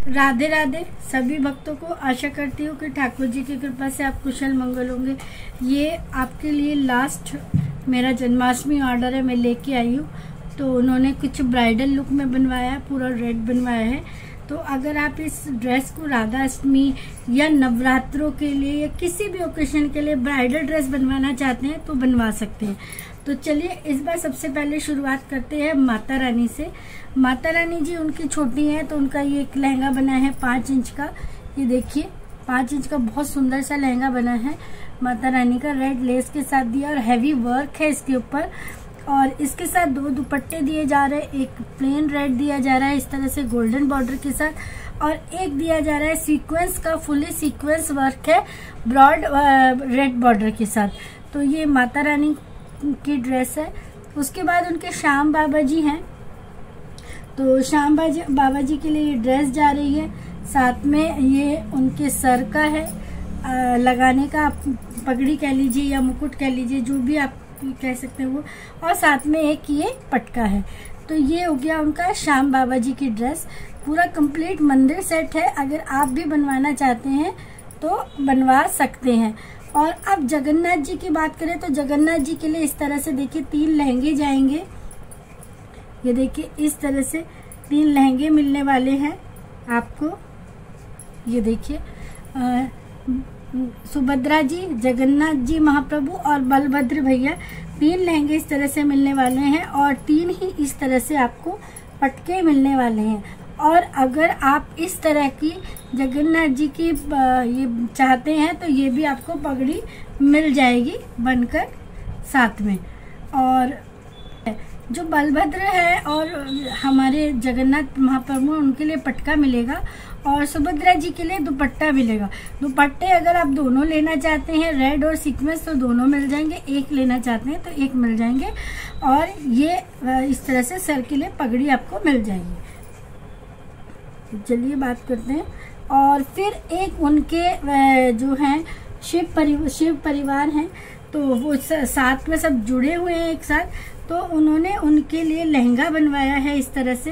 राधे राधे सभी भक्तों को। आशा करती हूँ कि ठाकुर जी की कृपा से आप कुशल मंगल होंगे। ये आपके लिए लास्ट मेरा जन्माष्टमी ऑर्डर है, मैं लेके आई हूँ। तो उन्होंने कुछ ब्राइडल लुक में बनवाया है, पूरा रेड बनवाया है। तो अगर आप इस ड्रेस को राधा अष्टमी या नवरात्रों के लिए या किसी भी ओकेजन के लिए ब्राइडल ड्रेस बनवाना चाहते हैं तो बनवा सकते हैं। तो चलिए इस बार सबसे पहले शुरुआत करते हैं माता रानी से। माता रानी जी उनकी छोटी है, तो उनका ये एक लहंगा बना है 5 इंच का। ये देखिए 5 इंच का बहुत सुंदर सा लहंगा बना है माता रानी का, रेड लेस के साथ दिया और हैवी वर्क है इसके ऊपर। और इसके साथ 2 दुपट्टे दिए जा रहे हैं, एक प्लेन रेड दिया जा रहा है इस तरह से गोल्डन बॉर्डर के साथ, और एक दिया जा रहा है सीक्वेंस का, फुली सीक्वेंस वर्क है ब्रॉड रेड बॉर्डर के साथ। तो ये माता रानी की ड्रेस है। उसके बाद उनके श्याम बाबा जी हैं, तो श्याम बाबा जी के लिए ये ड्रेस जा रही है। साथ में ये उनके सर का है लगाने का, पगड़ी कह लीजिए या मुकुट कह लीजिए, जो भी आप कह सकते हैं वो, और साथ में एक ये पटका है। तो ये हो गया उनका श्याम बाबा जी की ड्रेस। पूरा कंप्लीट मंदिर सेट है। अगर आप भी बनवाना चाहते हैं तो बनवा सकते हैं। और अब जगन्नाथ जी की बात करें तो जगन्नाथ जी के लिए इस तरह से देखिए 3 लहंगे जाएंगे। ये देखिए इस तरह से 3 लहंगे मिलने वाले हैं आपको। ये देखिए सुभद्रा जी, जगन्नाथ जी महाप्रभु और बलभद्र भैया, 3 लहंगे इस तरह से मिलने वाले हैं और 3 ही इस तरह से आपको पटके मिलने वाले हैं। और अगर आप इस तरह की जगन्नाथ जी की ये चाहते हैं तो ये भी आपको पगड़ी मिल जाएगी बनकर साथ में। और जो बलभद्र है और हमारे जगन्नाथ महाप्रभु उनके लिए पटका मिलेगा और सुभद्रा जी के लिए दुपट्टा मिलेगा। दुपट्टे अगर आप दोनों लेना चाहते हैं रेड और सीक्वेंस तो दोनों मिल जाएंगे, एक लेना चाहते हैं तो एक मिल जाएंगे। और ये इस तरह से सर के लिए पगड़ी आपको मिल जाएगी। चलिए बात करते हैं। और फिर एक उनके जो हैं शिव परिवार हैं, तो वो साथ में सब जुड़े हुए हैं एक साथ। तो उन्होंने उनके लिए लहंगा बनवाया है इस तरह से।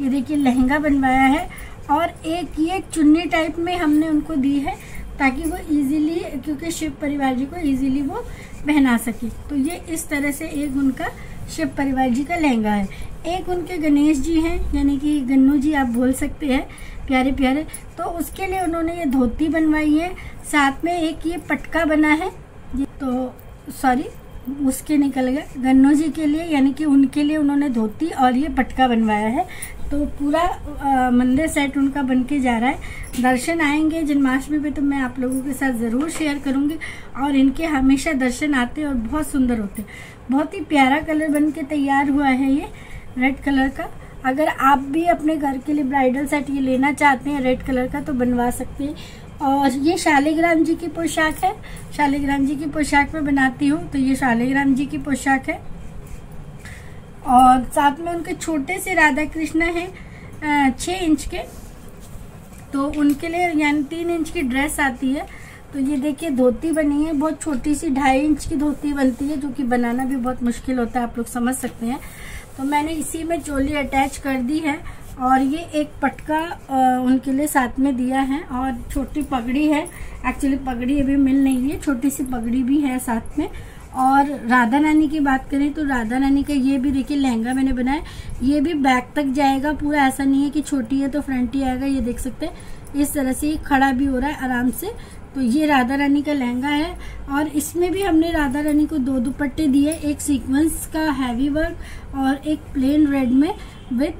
ये देखिए लहंगा बनवाया है और एक ये चुन्नी टाइप में हमने उनको दी है ताकि वो इजीली, क्योंकि शिव परिवार जी को इजीली वो पहना सके। तो ये इस तरह से एक उनका शिव परिवार जी का लहंगा है। एक उनके गणेश जी हैं, यानी कि गन्नू जी आप बोल सकते हैं, प्यारे प्यारे। तो उसके लिए उन्होंने ये धोती बनवाई है, साथ में एक ये पटका बना है। तो सॉरी उसके निकल गए, गन्नू जी के लिए यानी कि उनके लिए उन्होंने धोती और ये पटका बनवाया है। तो पूरा मंदिर सेट उनका बनके जा रहा है। दर्शन आएंगे जन्माष्टमी पे तो मैं आप लोगों के साथ ज़रूर शेयर करूंगी। और इनके हमेशा दर्शन आते और बहुत सुंदर होते। बहुत ही प्यारा कलर बन के तैयार हुआ है ये रेड कलर का। अगर आप भी अपने घर के लिए ब्राइडल सेट ये लेना चाहते हैं रेड कलर का तो बनवा सकते हैं। और ये शालिग्राम जी की पोशाक है, शालिग्राम जी की पोशाक में बनाती हूँ, तो ये शालिग्राम जी की पोशाक है। और साथ में उनके छोटे से राधा कृष्ण हैं 6 इंच के, तो उनके लिए यानी 3 इंच की ड्रेस आती है। तो ये देखिए धोती बनी है, बहुत छोटी सी 2.5 इंच की धोती बनती है, जो कि बनाना भी बहुत मुश्किल होता है, आप लोग समझ सकते हैं। तो मैंने इसी में चोली अटैच कर दी है। और ये एक पटका उनके लिए साथ में दिया है और छोटी पगड़ी है। एक्चुअली पगड़ी अभी मिल नहीं है, छोटी सी पगड़ी भी है साथ में। और राधा रानी की बात करें तो राधा रानी का ये भी देखिए लहंगा मैंने बनाया, ये भी बैक तक जाएगा पूरा, ऐसा नहीं है कि छोटी है तो फ्रंट ही आएगा। ये देख सकते हैं इस तरह से खड़ा भी हो रहा है आराम से। तो ये राधा रानी का लहंगा है। और इसमें भी हमने राधा रानी को 2 दुपट्टे दिए, एक सीक्वेंस का हैवी वर्क और एक प्लेन रेड में विद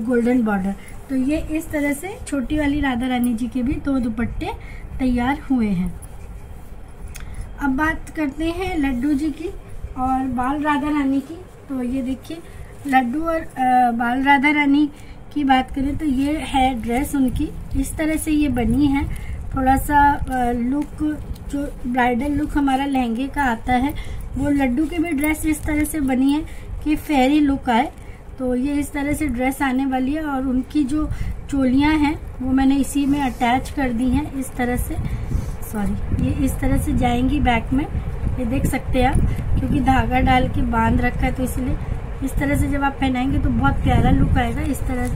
गोल्डन बॉर्डर। तो ये इस तरह से छोटी वाली राधा रानी जी के भी 2 दुपट्टे तैयार हुए हैं। अब बात करते हैं लड्डू जी की और बाल राधा रानी की। तो ये देखिए लड्डू और बाल राधा रानी की बात करें तो ये है ड्रेस उनकी, इस तरह से ये बनी है। थोड़ा सा लुक जो ब्राइडल लुक हमारा लहंगे का आता है, वो लड्डू की भी ड्रेस इस तरह से बनी है कि फेरी लुक आए। तो ये इस तरह से ड्रेस आने वाली है। और उनकी जो चोलियां हैं वो मैंने इसी में अटैच कर दी हैं इस तरह से। सॉरी, ये इस तरह से जाएंगी बैक में, ये देख सकते हैं आप, क्योंकि धागा डाल के बांध रखा है तो इसलिए इस तरह से जब आप पहनाएंगे तो बहुत प्यारा लुक आएगा। इस तरह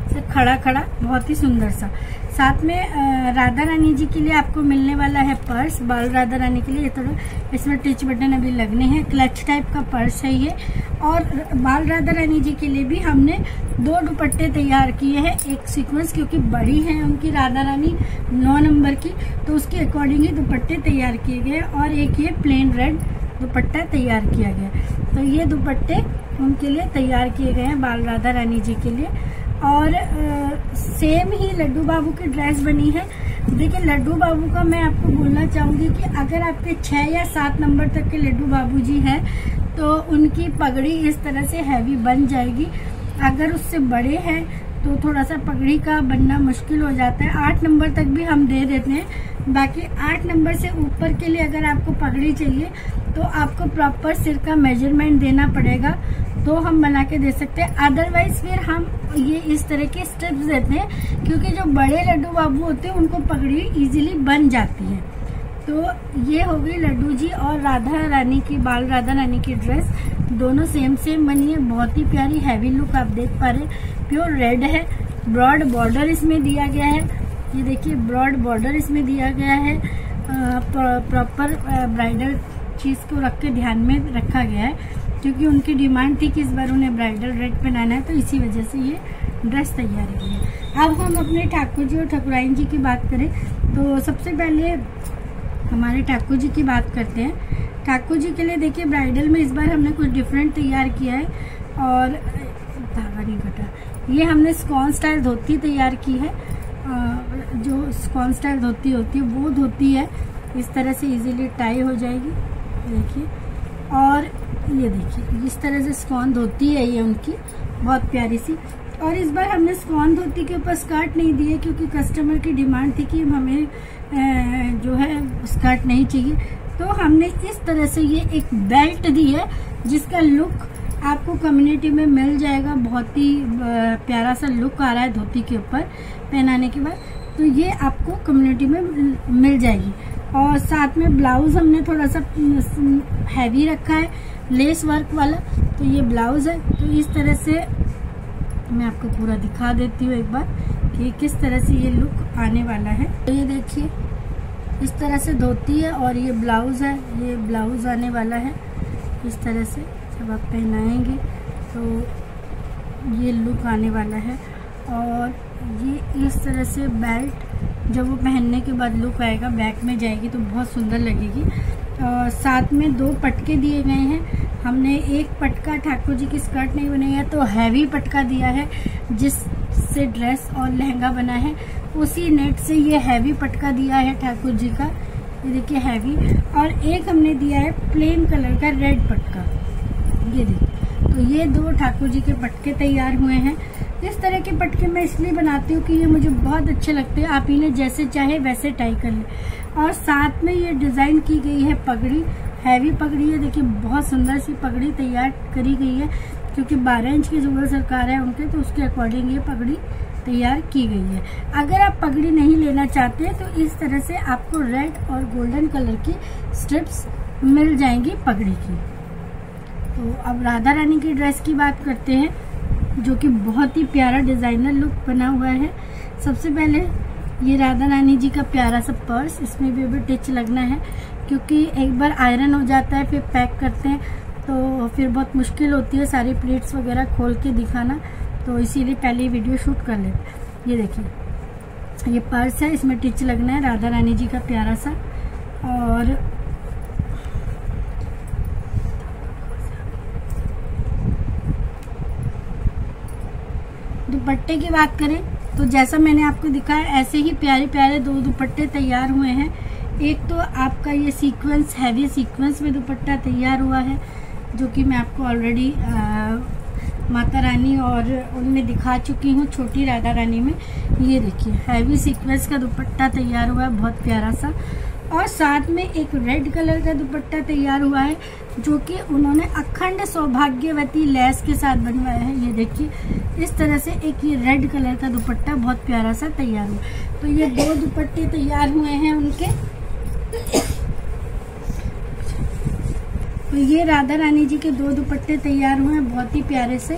से खड़ा खड़ा बहुत ही सुंदर सा। साथ में राधा रानी जी के लिए आपको मिलने वाला है पर्स। बाल राधा रानी के लिए थोड़ा इसमें टिच बटन अभी लगने हैं, क्लच टाइप का पर्स है ये। और बाल राधा रानी जी के लिए भी हमने 2 दुपट्टे तैयार किए हैं। एक सीक्वेंस, क्योंकि बड़ी है उनकी राधा रानी 9 नंबर की, तो उसके अकॉर्डिंग ही दुपट्टे तैयार किए गए। और एक ये प्लेन रेड दुपट्टा तैयार किया गया। तो ये दुपट्टे उनके लिए तैयार किए गए हैं बाल राधा रानी जी के लिए। और सेम ही लड्डू बाबू की ड्रेस बनी है। देखिए लड्डू बाबू का मैं आपको बोलना चाहूंगी कि अगर आपके 6 या 7 नंबर तक के लड्डू बाबू जी हैं तो उनकी पगड़ी इस तरह से हैवी बन जाएगी। अगर उससे बड़े हैं तो थोड़ा सा पगड़ी का बनना मुश्किल हो जाता है। 8 नंबर तक भी हम दे देते हैं। बाकी 8 नंबर से ऊपर के लिए अगर आपको पगड़ी चाहिए तो आपको प्रॉपर सिर का मेजरमेंट देना पड़ेगा, तो हम बना के दे सकते हैं। अदरवाइज फिर हम ये इस तरह के स्टेप्स देते हैं, क्योंकि जो बड़े लड्डू बाबू होते हैं उनको पगड़ी इजीली बन जाती है। तो ये हो गई लड्डू जी और राधा रानी की, बाल राधा रानी की ड्रेस। दोनों सेम बनी है, बहुत ही प्यारी हैवी लुक आप देख पा रहे हैं। प्योर रेड है, ब्रॉड बॉर्डर इसमें दिया गया है। ये देखिए ब्रॉड बॉर्डर इसमें दिया गया है। प्रॉपर ब्राइडल चीज को रख के ध्यान में रखा गया है, क्योंकि उनकी डिमांड थी कि इस बार उन्हें ब्राइडल रेड पहनाना है, तो इसी वजह से ये ड्रेस तैयार की है। अब हम अपने ठाकुर जी और ठाकुराइन जी की बात करें तो सबसे पहले हमारे ठाकुर जी की बात करते हैं। ठाकुर जी के लिए देखिए ब्राइडल में इस बार हमने कुछ डिफरेंट तैयार किया है। और धागा नहीं कटा, ये हमने स्कॉन स्टाइल धोती तैयार की है। जो स्कॉन स्टाइल धोती होती है वो धोती है, इस तरह से इजीली टाई हो जाएगी। देखिए, और ये देखिए इस तरह से स्कॉन धोती है ये उनकी, बहुत प्यारी सी। और इस बार हमने स्कॉन धोती के ऊपर स्कर्ट नहीं दी है, क्योंकि कस्टमर की डिमांड थी कि हमें जो है स्कर्ट नहीं चाहिए। तो हमने इस तरह से ये एक बेल्ट दी है, जिसका लुक आपको कम्युनिटी में मिल जाएगा। बहुत ही प्यारा सा लुक आ रहा है धोती के ऊपर पहनाने के बाद, तो ये आपको कम्युनिटी में मिल जाएगी। और साथ में ब्लाउज हमने थोड़ा सा हैवी रखा है, लेस वर्क वाला। तो ये ब्लाउज है, तो इस तरह से मैं आपको पूरा दिखा देती हूँ एक बार कि किस तरह से ये लुक आने वाला है। तो ये देखिए इस तरह से धोती है और ये ब्लाउज है, ये ब्लाउज आने वाला है। इस तरह से जब आप पहनाएंगे तो ये लुक आने वाला है। और ये इस तरह से बेल्ट जब वो पहनने के बाद लुक आएगा, बैक में जाएगी तो बहुत सुंदर लगेगी। और साथ में 2 पटके दिए गए हैं। हमने एक पटका, ठाकुर जी की स्कर्ट नहीं बनी है तो हैवी पटका दिया है, जिससे ड्रेस और लहंगा बना है। उसी नेट से ये हैवी पटका दिया है ठाकुर जी का, ये देखिए हैवी। और एक हमने दिया है प्लेन कलर का रेड पटका, ये देखिए। तो ये 2 ठाकुर जी के पटके तैयार हुए हैं। इस तरह के पटके मैं इसलिए बनाती हूँ कि ये मुझे बहुत अच्छे लगते हैं। आप इन्हें जैसे चाहे वैसे टाई कर लें। और साथ में ये डिजाइन की गई है पगड़ी, हैवी पगड़ी है। देखिए बहुत सुंदर सी पगड़ी तैयार करी गई है, क्योंकि 12 इंच की जुगल सरकार है उनके, तो उसके अकॉर्डिंग ये पगड़ी तैयार की गई है। अगर आप पगड़ी नहीं लेना चाहते तो इस तरह से आपको रेड और गोल्डन कलर की स्ट्रिप्स मिल जाएंगी पगड़ी की। तो अब राधा रानी की ड्रेस की बात करते हैं, जो कि बहुत ही प्यारा डिजाइनर लुक बना हुआ है। सबसे पहले ये राधा रानी जी का प्यारा सा पर्स, इसमें भी अभी टिच लगना है, क्योंकि एक बार आयरन हो जाता है फिर पैक करते हैं तो फिर बहुत मुश्किल होती है सारी प्लेट्स वगैरह खोल के दिखाना, तो इसीलिए पहले वीडियो शूट कर लेते। ये देखिए ये पर्स है, इसमें टिच लगना है राधा रानी जी का प्यारा सा। और दुपट्टे की बात करें तो जैसा मैंने आपको दिखाया ऐसे ही प्यारे प्यारे 2 दुपट्टे तैयार हुए हैं। एक तो आपका ये सीक्वेंस, हैवी सीक्वेंस में दुपट्टा तैयार हुआ है, जो कि मैं आपको ऑलरेडी माता रानी और उनमें दिखा चुकी हूँ, छोटी राधा रानी में। ये देखिए हैवी सीक्वेंस का दुपट्टा तैयार हुआ है, बहुत प्यारा सा। और साथ में एक रेड कलर का दुपट्टा तैयार हुआ है, जो कि उन्होंने अखंड सौभाग्यवती लेस के साथ बनवाया है। ये देखिए इस तरह से एक ये रेड कलर का दुपट्टा बहुत प्यारा सा तैयार हुआ। तो ये 2 दुपट्टे तैयार हुए हैं उनके। तो ये राधा रानी जी के 2 दुपट्टे तैयार हुए हैं बहुत ही प्यारे से।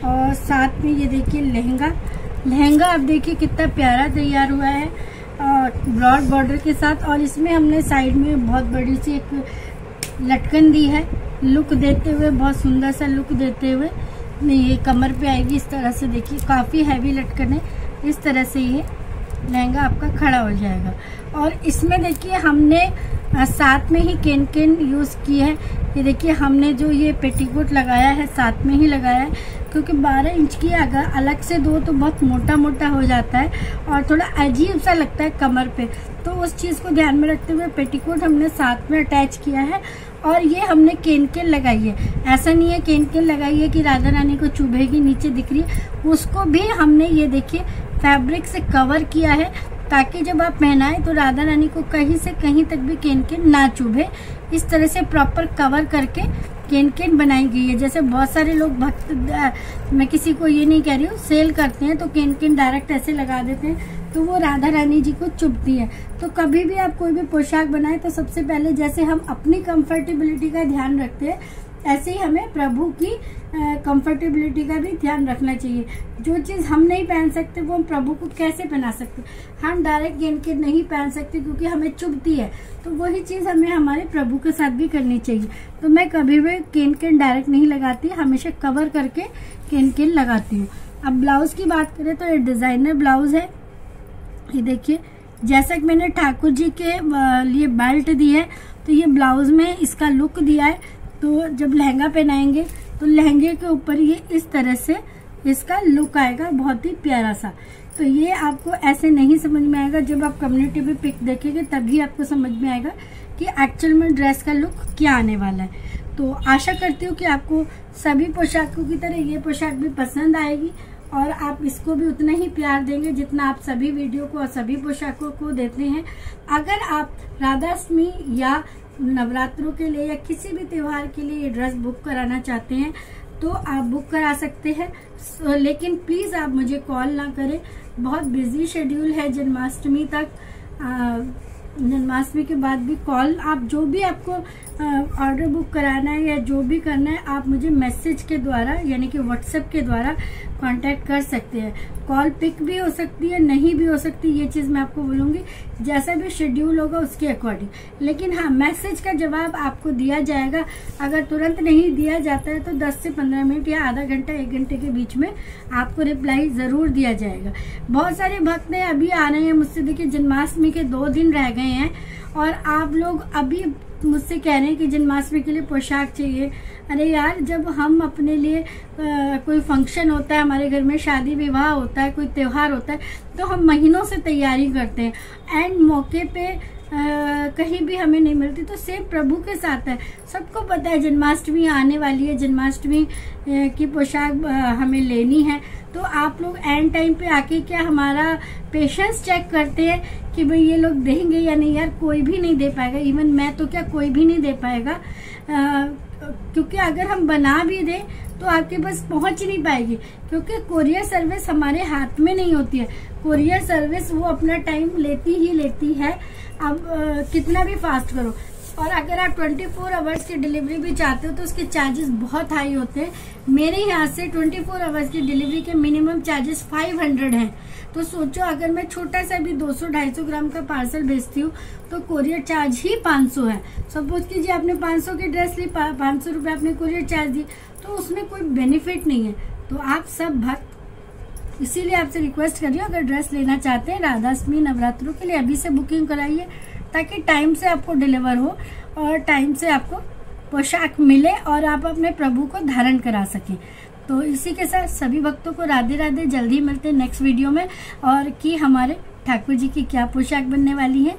और साथ में ये देखिए लहंगा आप देखिए कितना प्यारा तैयार हुआ है ब्रॉड बॉर्डर के साथ। और इसमें हमने साइड में बहुत बड़ी सी एक लटकन दी है, लुक देते हुए, बहुत सुंदर सा लुक देते हुए। ये कमर पे आएगी इस तरह से, देखिए काफ़ी हैवी लटकन है। इस तरह से ये लहंगा आपका खड़ा हो जाएगा। और इसमें देखिए हमने साथ में ही केन यूज़ की है। ये देखिए हमने जो ये पेटीकोट लगाया है साथ में ही लगाया है, क्योंकि 12 इंच की अगर अलग से दो तो बहुत मोटा मोटा हो जाता है और थोड़ा अजीब सा लगता है कमर पे। तो उस चीज़ को ध्यान में रखते हुए पेटीकोट हमने साथ में अटैच किया है। और ये हमने केन लगाई है, ऐसा नहीं है केन लगाई है कि राधा रानी को चुभेगी, नीचे दिख रही है, उसको भी हमने ये देखिए फैब्रिक से कवर किया है, ताकि जब आप पहनाएं तो राधा रानी को कहीं से कहीं तक भी केन ना चुभे। इस तरह से प्रॉपर कवर करके केन बनाई गई है। जैसे बहुत सारे लोग मैं किसी को ये नहीं कह रही हूँ, सेल करते हैं तो केन डायरेक्ट ऐसे लगा देते हैं, तो वो राधा रानी जी को चुभती है। तो कभी भी आप कोई भी पोशाक बनाए तो सबसे पहले जैसे हम अपनी कंफर्टेबिलिटी का ध्यान रखते हैं, ऐसे ही हमें प्रभु की कंफर्टेबिलिटी का भी ध्यान रखना चाहिए। जो चीज़ हम नहीं पहन सकते वो हम प्रभु को कैसे पहना सकते। हम डायरेक्ट केन नहीं पहन सकते क्योंकि हमें चुभती है, तो वही चीज़ हमें हमारे प्रभु के साथ भी करनी चाहिए। तो मैं कभी भी केन डायरेक्ट नहीं लगाती, हमेशा कवर करके केन लगाती हूँ। अब ब्लाउज की बात करें तो ये डिजाइनर ब्लाउज है। ये देखिए जैसा कि मैंने ठाकुर जी के लिए बेल्ट दी है, तो ये ब्लाउज में इसका लुक दिया है। तो जब लहंगा पहनाएंगे तो लहंगे के ऊपर ये इस तरह से इसका लुक आएगा, बहुत ही प्यारा सा। तो ये आपको ऐसे नहीं समझ में आएगा, जब आप कम्युनिटी पे पिक देखेंगे तभी आपको समझ में आएगा कि एक्चुअल में ड्रेस का लुक क्या आने वाला है। तो आशा करती हूँ कि आपको सभी पोशाकों की तरह ये पोशाक भी पसंद आएगी और आप इसको भी उतना ही प्यार देंगे जितना आप सभी वीडियो को और सभी पोशाकों को देते हैं। अगर आप राधाष्टमी या नवरात्रों के लिए या किसी भी त्योहार के लिए ये ड्रेस बुक कराना चाहते हैं तो आप बुक करा सकते हैं, लेकिन प्लीज़ आप मुझे कॉल ना करें, बहुत बिजी शेड्यूल है जन्माष्टमी तक। जन्माष्टमी के बाद भी कॉल, आप जो भी आपको ऑर्डर बुक कराना है या जो भी करना है आप मुझे मैसेज के द्वारा यानी कि व्हाट्सएप के द्वारा कांटेक्ट कर सकते हैं। कॉल पिक भी हो सकती है, नहीं भी हो सकती, ये चीज़ मैं आपको बोलूँगी, जैसा भी शेड्यूल होगा उसके अकॉर्डिंग। लेकिन हाँ, मैसेज का जवाब आपको दिया जाएगा। अगर तुरंत नहीं दिया जाता है तो 10 से 15 मिनट या आधा घंटा 1 घंटे के बीच में आपको रिप्लाई ज़रूर दिया जाएगा। बहुत सारे भक्त ने अभी आ रहे हैं मुझसे, देखिए जन्माष्टमी के 2 दिन रह गए हैं और आप लोग अभी मुझसे कह रहे हैं कि जन्माष्टमी के लिए पोशाक चाहिए। अरे यार, जब हम अपने लिए कोई फंक्शन होता है, हमारे घर में शादी विवाह होता है, कोई त्योहार होता है, तो हम महीनों से तैयारी करते हैं। एंड मौके पे कहीं भी हमें नहीं मिलती, तो सेम प्रभु के साथ है। सबको पता है जन्माष्टमी आने वाली है, जन्माष्टमी की पोशाक हमें लेनी है। तो आप लोग एंड टाइम पे आके क्या हमारा पेशेंस चेक करते हैं कि भाई ये लोग देंगे या नहीं। यार, कोई भी नहीं दे पाएगा, इवन मैं तो क्या, कोई भी नहीं दे पाएगा, क्योंकि अगर हम बना भी दें तो आपके पास पहुंच नहीं पाएगी, क्योंकि कोरियर सर्विस हमारे हाथ में नहीं होती है। कोरियर सर्विस वो अपना टाइम लेती ही लेती है, अब कितना भी फास्ट करो। और अगर आप 24 आवर्स की डिलीवरी भी चाहते हो तो उसके चार्जेस बहुत हाई होते हैं। मेरे यहाँ से 24 आवर्स की डिलीवरी के मिनिमम चार्जेस 500 हैं। तो सोचो, अगर मैं छोटा सा भी 200-250 ग्राम का पार्सल भेजती हूँ तो कोरियर चार्ज ही 500 है। सपोज कीजिए आपने 500 की ड्रेस ली, 500 रुपये आपने कोरियर चार्ज दी, तो उसमें कोई बेनिफिट नहीं है। तो आप सब भक्त, इसीलिए आपसे रिक्वेस्ट कर रही हूँ, अगर ड्रेस लेना चाहते हैं राधाष्टमी नवरात्रों के लिए अभी से बुकिंग कराइए, ताकि टाइम से आपको डिलीवर हो और टाइम से आपको पोशाक मिले और आप अपने प्रभु को धारण करा सकें। तो इसी के साथ सभी भक्तों को राधे राधे। जल्दी मिलते हैं नेक्स्ट वीडियो में और कि हमारे ठाकुर जी की क्या पोशाक बनने वाली है।